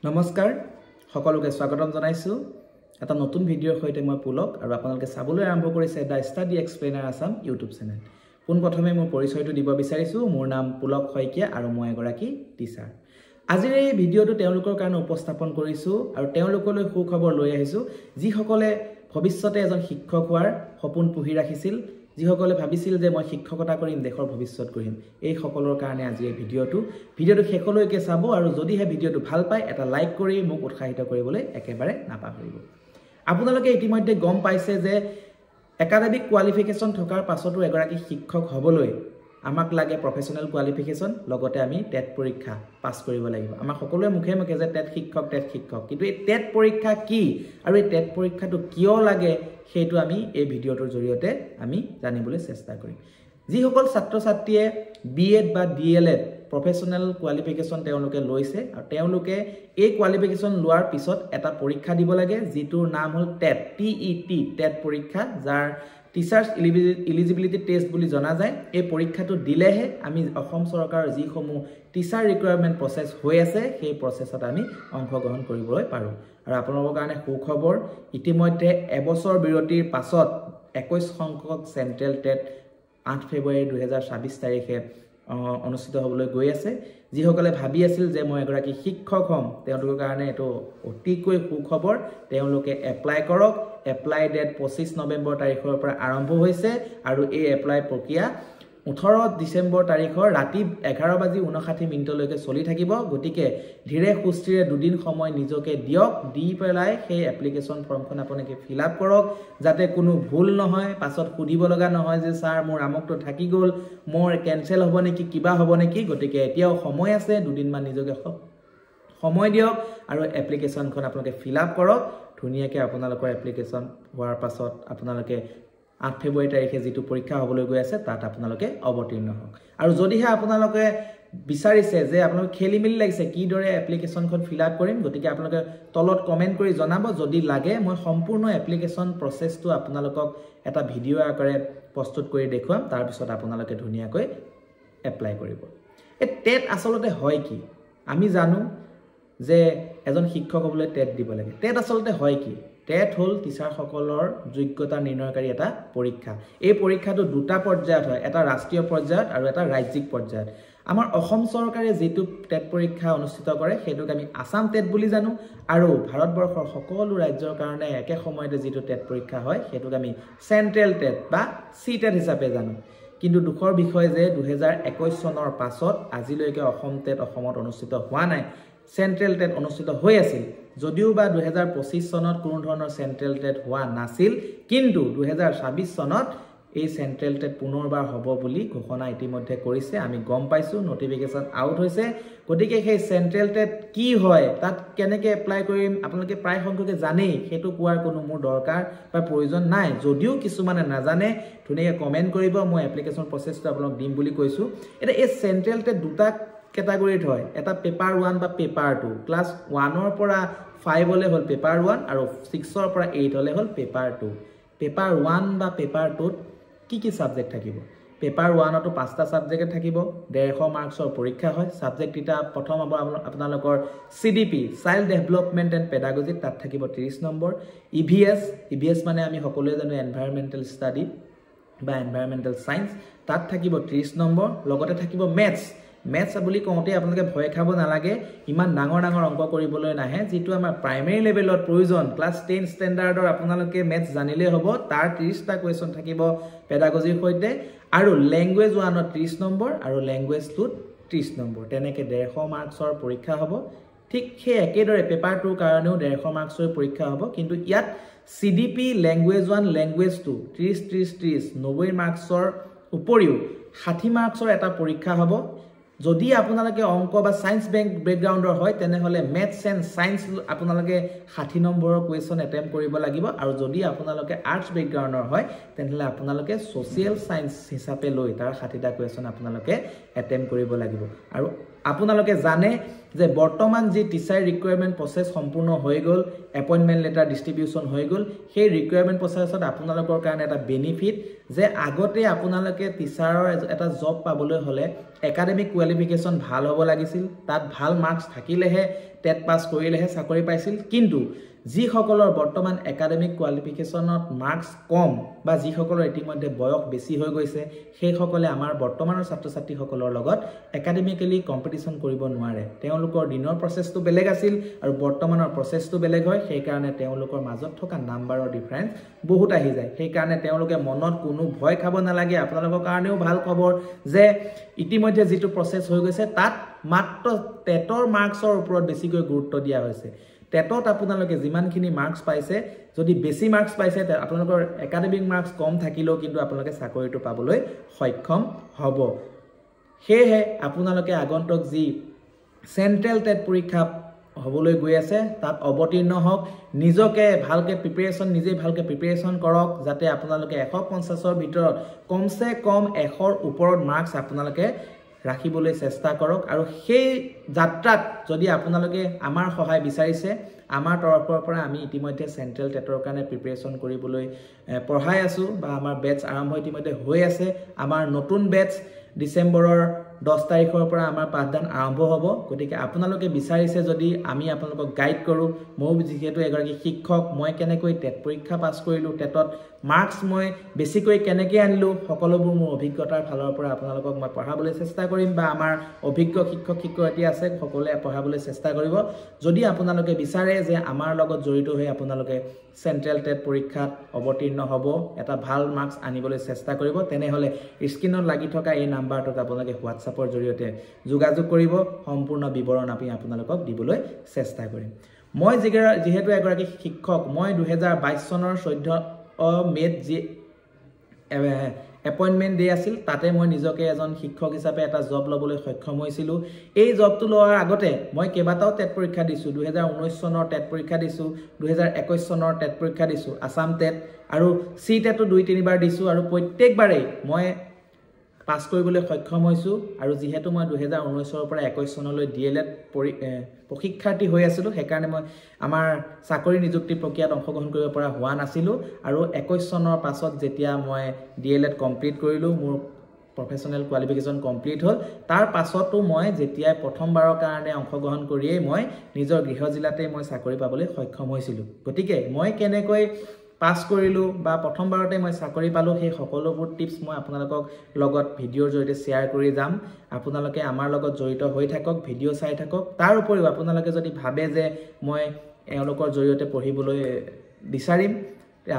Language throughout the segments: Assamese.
নমস্কাৰ সকলোকে স্বাগতম জনাইছো এটা নতুন ভিডিঅ'ৰ সৈতে মই পুলক আৰু আপোনালোকে চাবলৈ আৰম্ভ কৰিছে দা ষ্টাডি এক্সপ্লেইনাৰ আসাম ইউটিউব চেনেল পোন প্ৰথমে মই পৰিচয়টো দিব বিচাৰিছো মোৰ নাম পুলক শইকীয়া আৰু মই এগৰাকী টিচাৰ আজিৰ এই ভিডিঅ'টো তেওঁলোকৰ কাৰণে উপস্থাপন কৰিছো আৰু তেওঁলোকলৈ সুখবৰ লৈ আহিছো যিসকলে ভৱিষ্যতে এজন শিক্ষক হোৱাৰ সপোন পুহি ৰাখিছিল যিসকলে ভাবিছিল যে মই শিক্ষকতা কৰিম দেশৰ ভৱিষ্যত কৰিম এই সকলৰ কাৰণে আজি এই ভিডিঅ'টো শেষলৈকে চাব আৰু যদিহে ভিডিঅ'টো ভাল পায় এটা লাইক কৰি মোক উৎসাহিত কৰিবলৈ একেবাৰে নাপাহৰিব আপোনালোকে ইতিমধ্যে গম পাইছে যে একাডেমিক কোৱালিফিকেশন থকাৰ পাছতো এগৰাকী শিক্ষক হ'বলৈ আমাক লাগে প্ৰফেশনাল কোৱালিফিকেশন লগতে আমি টেট পৰীক্ষা পাছ কৰিব লাগিব আমাৰ সকলোৱে মুখে মুখে যে টেট শিক্ষক কিন্তু এই টেট পৰীক্ষা কি আৰু এই টেট পৰীক্ষাটো কিয় লাগে সেইটো আমি এই ভিডিঅ'টোৰ জৰিয়তে আমি জানিবলৈ চেষ্টা কৰিম যিসকল ছাত্ৰ ছাত্ৰীয়ে বিএড বা ডিএলএড প্ৰফেশনাল কোৱালিফিকেশন তেওঁলোকে লৈছে আৰু তেওঁলোকে এই কোৱালিফিকেশন লোৱাৰ পিছত এটা পৰীক্ষা দিব লাগে যিটোৰ নাম হ'ল টেট টেট পৰীক্ষা যাৰ টিচাৰ্ছ এলিজিবিলিটি টেষ্ট বুলি জনা যায় এই পৰীক্ষাটো দিলেহে আমি অসম চৰকাৰৰ যিসমূহ টিচাৰ ৰিকুৱাৰমেণ্ট প্ৰচেছ হৈ আছে সেই প্ৰচেছত আমি অংশগ্ৰহণ কৰিবলৈ পাৰোঁ আৰু আপোনালোকৰ কাৰণে সুখবৰ ইতিমধ্যে এবছৰ বিৰতিৰ পাছত 21 সংখ্যক চেণ্ট্ৰেল টেট 8 ফেব্ৰুৱাৰী 2026 তাৰিখে অনুষ্ঠিত হ'বলৈ গৈ আছে যিসকলে ভাবি আছিল যে মই এগৰাকী শিক্ষক হ'ম তেওঁলোকৰ কাৰণে এটো অতিকৈ সুখবৰ তেওঁলোকে এপ্লাই কৰক এপ্লাই ডেট 25 নৱেম্বৰ তাৰিখৰ পৰা আৰম্ভ হৈছে আৰু এই এপ্লাই প্ৰক্ৰিয়া 18 ডিসেম্বৰ তাৰিখৰ ৰাতি 11:59 লৈকে চলি থাকিব গতিকে ধীৰে সুস্থিৰে দুদিন সময় নিজকে দিয়ক দি পেলাই সেই এপ্লিকেশন ফৰ্মখন আপোনালোকে ফিল আপ কৰক যাতে কোনো ভুল নহয় পাছত সুধিব লগা নহয় যে স্যাৰ মোৰ আমকটো থাকি গ'ল মোৰ কেনসেল হ'ব নেকি কিবা হ'ব নেকি গতিকে এতিয়াও সময় আছে দুদিন মান নিজকে সময় দিয়ক আৰু এপ্লিকেশনখন আপোনালোকে ফিল আপ কৰক ধুনিয়াকৈ আপোনালোকৰ এপ্লিকেশন হোৱাৰ পাছত আপোনালোকে 8 ফেব্ৰুৱাৰী তাৰিখে যেটো পৰীক্ষা হ'বলৈ গৈ আছে তাত আপোনালোকে অৱতীৰ্ণ হওক আৰু যদিহে আপোনালোকে বিচাৰিছে যে আপোনালোক খেলিমিলি লাগিছে কি দৰে এপ্লিকেশনখন ফিল আপ কৰিম গতিকে আপোনালোকে তলত কমেন্ট কৰি জনাব যদি লাগে মই সম্পূৰ্ণ এপ্লিকেশন প্ৰচেছটো আপোনালোকক এটা ভিডিঅ' আকাৰে প্ৰস্তুত কৰি দেখুৱাম তাৰ পিছত আপোনালোকে ধুনিয়াকৈ এপ্লাই কৰিব এই টেট আসলতে হয় কি আমি জানো যে এজন শিক্ষক হ'বলৈ টেট দিব লাগে টেট আসলতে হয় কি টেট হল টিচাৰ সকলৰ যোগ্যতা নিৰ্ণয়কাৰী এটা পৰীক্ষা এই পৰীক্ষাটো দুটা পৰ্যায়ত হয় এটা ৰাষ্ট্ৰীয় পৰ্যায়ত আৰু এটা ৰাজ্যিক পৰ্যায়ত আমাৰ অসম চৰকাৰে যেটো টেট পৰীক্ষা অনুষ্ঠিত কৰে হেতুক আমি আসাম টেট বুলি জানো আৰু ভাৰতবৰ্ষৰ সকলো ৰাজ্যৰ কাৰণে একে সময়তে যেটো টেট পৰীক্ষা হয় হেতুক আমি চেন্ট্ৰেল টেট বা সি টেট হিচাপে জানো কিন্তু দুখৰ বিষয় যে 2021 চনৰ পাছত আজিলৈকে অসম টেট অসমত অনুষ্ঠিত হোৱা নাই চেন্ট্ৰেল টেট অনুষ্ঠিত হৈ আছিল যদিও বা 2025 চনত কোনো ধৰণৰ চেন্ট্ৰেল টেট হোৱা নাছিল কিন্তু 2026 চনত এই চেন্ট্ৰেল টেট পুনৰবাৰ হ'ব বুলি ঘোষণা ইতিমধ্যে কৰিছে আমি গম পাইছো নটিফিকেশন আউট হৈছে গতিকে সেই চেন্ট্ৰেল টেট কি হয় তাত কেনেকৈ এপ্লাই কৰিম আপোনালোকে প্ৰায় সংখ্যকে জানেই হেতু কোৱাৰ কোনো মোৰ দৰকাৰ বা প্ৰয়োজন নাই যদিও কিছুমানে নাজানে ধুনিয়াকৈ কমেন্ট কৰিব মই এপ্লিকেশন প্ৰচেছটো আপোনাক দিম বুলি কৈছো এটা এই চেন্ট্ৰেল টেট দুটা কেটাগৰীত হয় এটা পেপাৰ 1 বা পেপাৰ 2 ক্লাস 1 ৰ পৰা 5 হলে হল পেপাৰ 1 আৰু 6 ৰ পৰা 8 হলে হল পেপাৰ 2 পেপাৰ 1 বা পেপাৰ 2 কি সাবজেক্ট থাকিব পেপাৰ 1 তো 5টা সাবজেক্ট থাকিব 150 মাৰ্কছৰ পৰীক্ষা হয় সাবজেক্ট এটা প্ৰথম আপোনালোকৰ CDP child development and pedagogy তাত থাকিব 30 নম্বৰ ইভিএছ মানে আমি সকলোৱে জানো এনভায়ৰনমেন্টাল ষ্টাডি বা এনভায়ৰনমেন্টাল সায়েন্স তাত থাকিব 30 নম্বৰ লগতে থাকিব মেথছ বুলি কওঁতে আপোনালোকে ভয় খাব নালাগে ইমান ডাঙৰ অংক কৰিবলৈ নাহে যেটো আমাৰ প্ৰাইমেৰী লেভেলত প্ৰয়োজন ক্লাস 10 ষ্টেণ্ডাৰ্ডৰ আপোনালোকে মেথছ জানিলে হ'ব তাৰ 30টা কোৱেশ্চন থাকিব পেডাগজিৰ সৈতে আৰু ল্যাঙ্গুৱেজ 1ত 30 নম্বৰ আৰু ল্যাঙ্গুৱেজ 2ত 30 নম্বৰ তেনেকৈ 150 মাৰ্কছৰ পৰীক্ষা হ'ব ঠিক সেই একেদৰে পেপাৰ 2 কাৰণেও 150 মাৰ্কছৰ পৰীক্ষা হ'ব কিন্তু ইয়াত সিডিপি ল্যাঙ্গুৱেজ 1 ল্যাঙ্গুৱেজ 2 30 90 মাৰ্কছৰ উপৰিও 60 মাৰ্কছৰ এটা পৰীক্ষা হ'ব যদি আপোনালোকে অংক বা সায়েন্স বেকগ্ৰাউণ্ডৰ হয় তেনেহলে ম্যাথছ এণ্ড সায়েন্স আপোনালোকে 60 নম্বৰৰ কোৱেশ্চন এটেম্প কৰিব লাগিব আৰু যদি আপোনালোকে আৰ্টছ বেকগ্ৰাউণ্ডৰ হয় তেনেহলে আপোনালোকে সোশিয়েল সায়েন্স হিচাপে লৈ তাৰ 60টা কোৱেশ্চন আপোনালোকে এটেম্প কৰিব লাগিব আৰু আপোনালোকে জানে যে বৰ্তমান যি টিচাৰ ৰিকুৱাৰমেণ্ট প্ৰচেছ সম্পূৰ্ণ হৈ গ'ল, এপইণ্টমেণ্ট লেটাৰ ডিষ্ট্ৰিবিউশ্যন হৈ গ'ল, সেই ৰিকুৱাৰমেণ্ট প্ৰচেছত আপোনালোকৰ কাৰণে এটা বেনিফিট যে আগতে আপোনালোকে টিচাৰৰ এটা জব পাবলৈ হ'লে একাডেমিক কোৱালিফিকেশ্যন ভাল হ'ব লাগিছিল, তাত ভাল মাৰ্কছ থাকিলেহে টেট পাছ কৰিলেহে চাকৰি পাইছিল। কিন্তু যিসকলৰ বৰ্তমান একাডেমিক কোৱালিফিকেশ্যনত মাৰ্কছ কম বা যিসকলৰ ইতিমধ্যে বয়স বেছি হৈ গৈছে, সেইসকলে আমাৰ বৰ্তমানৰ ছাত্ৰ ছাত্ৰীসকলৰ লগত একাডেমিকেলি কম্পিটিশ্যন কৰিব নোৱাৰে। তেওঁলোকৰ দিনৰ প্ৰচেছটো বেলেগ আছিল আৰু বৰ্তমানৰ প্ৰচেছটো বেলেগ হয়, সেইকাৰণে তেওঁলোকৰ মাজত থকা নাম্বাৰৰ ডিফাৰেঞ্চ বহুত আহি যায়। সেইকাৰণে তেওঁলোকে মনত কোনো ভয় খাব নালাগে। আপোনালোকৰ কাৰণেও ভাল খবৰ যে ইতিমধ্যে যিটো প্ৰচেছ হৈ গৈছে তাত মাত্ৰ টেটৰ মাৰ্কছৰ ওপৰত বেছিকৈ গুৰুত্ব দিয়া হৈছে। টেটত আপোনালোকে যিমানখিনি মাৰ্কছ পাইছে, যদি বেছি মাৰ্কছ পাইছে আপোনালোকৰ একাডেমিক মাৰ্কছ কম থাকিলেও কিন্তু আপোনালোকে চাকৰিটো পাবলৈ সক্ষম হ'ব। সেয়েহে আপোনালোকে আগন্তুক যি চেণ্ট্ৰেল টেট পৰীক্ষা হ'বলৈ গৈ আছে তাত অৱতীৰ্ণ হওক, নিজকে ভালকৈ নিজেই ভালকৈ প্ৰিপেৰেশ্যন কৰক, যাতে আপোনালোকে 150ৰ ভিতৰত কমচে কম 100ৰ ওপৰত মাৰ্কছ আপোনালোকে ৰাখিবলৈ চেষ্টা কৰক। আৰু সেই যাত্ৰাত যদি আপোনালোকে আমাৰ সহায় বিচাৰিছে, আমাৰ তৰফৰ পৰা আমি ইতিমধ্যে চেণ্ট্ৰেল টেটৰ কাৰণে প্ৰিপেৰেশ্যন কৰিবলৈ পঢ়াই আছোঁ বা আমাৰ বেটছ আৰম্ভ ইতিমধ্যে হৈ আছে। আমাৰ নতুন বেটছ ডিচেম্বৰৰ 10 তাৰিখৰ পৰা আমাৰ পাঠদান আৰম্ভ হ'ব। গতিকে আপোনালোকে বিচাৰিছে যদি আমি আপোনালোকক গাইড কৰোঁ, মই যিহেতু এগৰাকী শিক্ষক, মই কেনেকৈ টেট পৰীক্ষা পাছ কৰিলোঁ, টেটত মাৰ্কছ মই বেছিকৈ কেনেকৈ আনিলোঁ, সকলোবোৰ মোৰ অভিজ্ঞতাৰ ফালৰ পৰা আপোনালোকক মই পঢ়াবলৈ চেষ্টা কৰিম বা আমাৰ অভিজ্ঞ শিক্ষক শিক্ষয়িত্ৰী আছে সকলোৱে পঢ়াবলৈ চেষ্টা কৰিব। যদি আপোনালোকে বিচাৰে যে আমাৰ লগত জড়িত হৈ আপোনালোকে চেণ্ট্ৰেল টেট পৰীক্ষাত অৱতীৰ্ণ হ'ব, এটা ভাল মাৰ্কছ আনিবলৈ চেষ্টা কৰিব, তেনেহ'লে স্ক্ৰীনত লাগি থকা এই নাম্বাৰটোত আপোনালোকে হোৱাটছআপৰ জৰিয়তে যোগাযোগ কৰিব। সম্পূৰ্ণ বিৱৰণ আমি আপোনালোকক দিবলৈ চেষ্টা কৰিম। মই যিহেতু এগৰাকী শিক্ষক, মই 2022 চনৰ 14 মে'ত যি এপইণ্টমেণ্ট ডে আছিল তাতে মই নিজকে এজন শিক্ষক হিচাপে এটা জব ল'বলৈ সক্ষম হৈছিলোঁ। এই জবটো লোৱাৰ আগতে মই কেইবাটাও টেট পৰীক্ষা দিছোঁ। 2019 চনৰ টেট পৰীক্ষা দিছোঁ, 2021 চনৰ টেট পৰীক্ষা দিছোঁ, আছাম টেট, আৰু চি টেটো 2-3 বাৰ দিছোঁ, আৰু প্ৰত্যেকবাৰেই মই পাছ কৰিবলৈ সক্ষম হৈছোঁ। আৰু যিহেতু মই 2019ৰ পৰা 21 চনলৈ DLED প্ৰশিক্ষাৰ্থী হৈ আছিলোঁ, সেইকাৰণে মই আমাৰ চাকৰি নিযুক্তি প্ৰক্ৰিয়াত অংশগ্ৰহণ কৰিব পৰা হোৱা নাছিলোঁ। আৰু 21 চনৰ পাছত যেতিয়া মই DLED কমপ্লিট কৰিলোঁ, মোৰ প্ৰফেশ্যনেল কোৱালিফিকেশ্যন কমপ্লিট হ'ল, তাৰ পাছতো মই যেতিয়াই প্ৰথমবাৰৰ কাৰণে অংশগ্ৰহণ কৰিয়েই মই নিজৰ গৃহ জিলাতেই মই চাকৰি পাবলৈ সক্ষম হৈছিলোঁ। গতিকে মই কেনেকৈ পাছ কৰিলোঁ বা প্ৰথমবাৰতে মই চাকৰি পালোঁ, সেই সকলোবোৰ টিপছ মই আপোনালোকক লগত ভিডিঅ'ৰ জৰিয়তে শ্বেয়াৰ কৰি যাম। আপোনালোকে আমাৰ লগত জড়িত হৈ থাকক, ভিডিঅ' চাই থাকক। তাৰ উপৰিও আপোনালোকে যদি ভাবে যে মই এওঁলোকৰ জৰিয়তে পঢ়িবলৈ বিচাৰিম,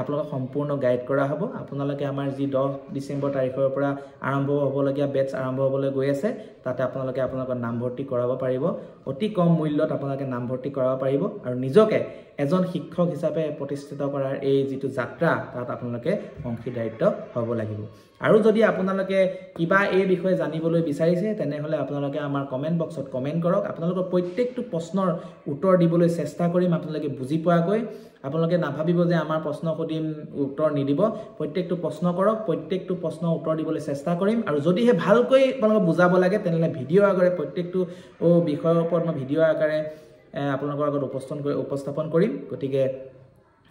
আপোনালোকক সম্পূৰ্ণ গাইড কৰা হ'ব। আপোনালোকে আমাৰ যি 10 ডিচেম্বৰ তাৰিখৰ পৰা আৰম্ভ হ'বলগীয়া বেটছ আৰম্ভ হ'বলৈ গৈ আছে, তাতে আপোনালোকে আপোনালোকৰ নামভৰ্তি কৰাব পাৰিব। অতি কম মূল্যত আপোনালোকে নামভৰ্তি কৰাব পাৰিব আৰু নিজকে এজন শিক্ষক হিচাপে প্ৰতিষ্ঠিত কৰাৰ এই যিটো যাত্ৰা তাত আপোনালোকে অংশীদাৰিত্ব হ'ব লাগিব। আৰু যদি আপোনালোকে কিবা এই বিষয়ে জানিবলৈ বিচাৰিছে, তেনেহ'লে আপোনালোকে আমাৰ কমেণ্ট বক্সত কমেণ্ট কৰক। আপোনালোকৰ প্ৰত্যেকটো প্ৰশ্নৰ উত্তৰ দিবলৈ চেষ্টা কৰিম আপোনালোকে বুজি পোৱাকৈ। আপোনালোকে নাভাবিব যে আমাৰ প্ৰশ্ন সুধিম উত্তৰ নিদিব, প্ৰত্যেকটো প্ৰশ্ন কৰক, প্ৰত্যেকটো প্ৰশ্নৰ উত্তৰ দিবলৈ চেষ্টা কৰিম। আৰু যদিহে ভালকৈ আপোনালোকক বুজাব লাগে তেনেহ'লে ভিডিঅ' আকাৰে প্ৰত্যেকটো বিষয়ৰ ওপৰত মই ভিডিঅ' আকাৰে আপোনালোকৰ আগত উপস্থাপন কৰিম। গতিকে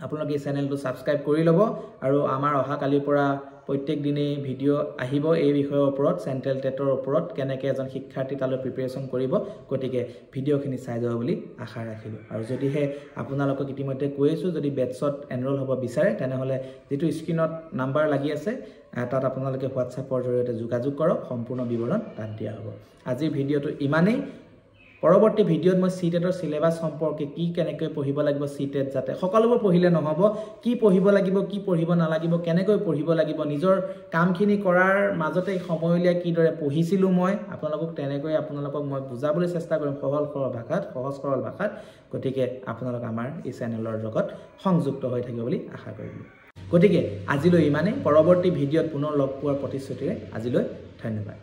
আপোনালোকে এই চেনেলটো ছাবস্ক্ৰাইব কৰি ল'ব। আৰু আমাৰ অহাকালিৰ পৰা প্ৰত্যেক দিনেই ভিডিঅ' আহিব এই বিষয়ৰ ওপৰত, চেণ্ট্ৰেল টেটৰ ওপৰত কেনেকৈ এজন শিক্ষাৰ্থী তালৈ প্ৰিপেৰেশ্যন কৰিব। গতিকে ভিডিঅ'খিনি চাই যাব বুলি আশা ৰাখিলোঁ। আৰু যদিহে আপোনালোকক ইতিমধ্যে কৈছোঁ, যদি বেটছত এনৰোল হ'ব বিচাৰে, তেনেহ'লে যিটো স্ক্ৰীনত নাম্বাৰ লাগি আছে তাত আপোনালোকে হোৱাটছআপৰ জৰিয়তে যোগাযোগ কৰক, সম্পূৰ্ণ বিৱৰণ তাত দিয়া হ'ব। আজিৰ ভিডিঅ'টো ইমানেই। পৰৱৰ্তী ভিডিঅ'ত মই চি টেটৰ চিলেবাছ সম্পৰ্কে কেনেকৈ পঢ়িব লাগিব, চি টেট যাতে সকলোবোৰ পঢ়িলে নহ'ব, কি পঢ়িব লাগিব, কি পঢ়িব নালাগিব, কেনেকৈ পঢ়িব লাগিব, নিজৰ কামখিনি কৰাৰ মাজতে সময় উলিয়াই কিদৰে পঢ়িছিলোঁ মই আপোনালোকক মই বুজাবলৈ চেষ্টা কৰিম সহজ সৰল ভাষাত। গতিকে আপোনালোক আমাৰ এই চেনেলৰ লগত সংযুক্ত হৈ থাকিব বুলি আশা কৰিলোঁ। গতিকে আজিলৈ ইমানেই। পৰৱৰ্তী ভিডিঅ'ত পুনৰ লগ পোৱাৰ প্ৰতিশ্ৰুতিৰে আজিলৈ ধন্যবাদ।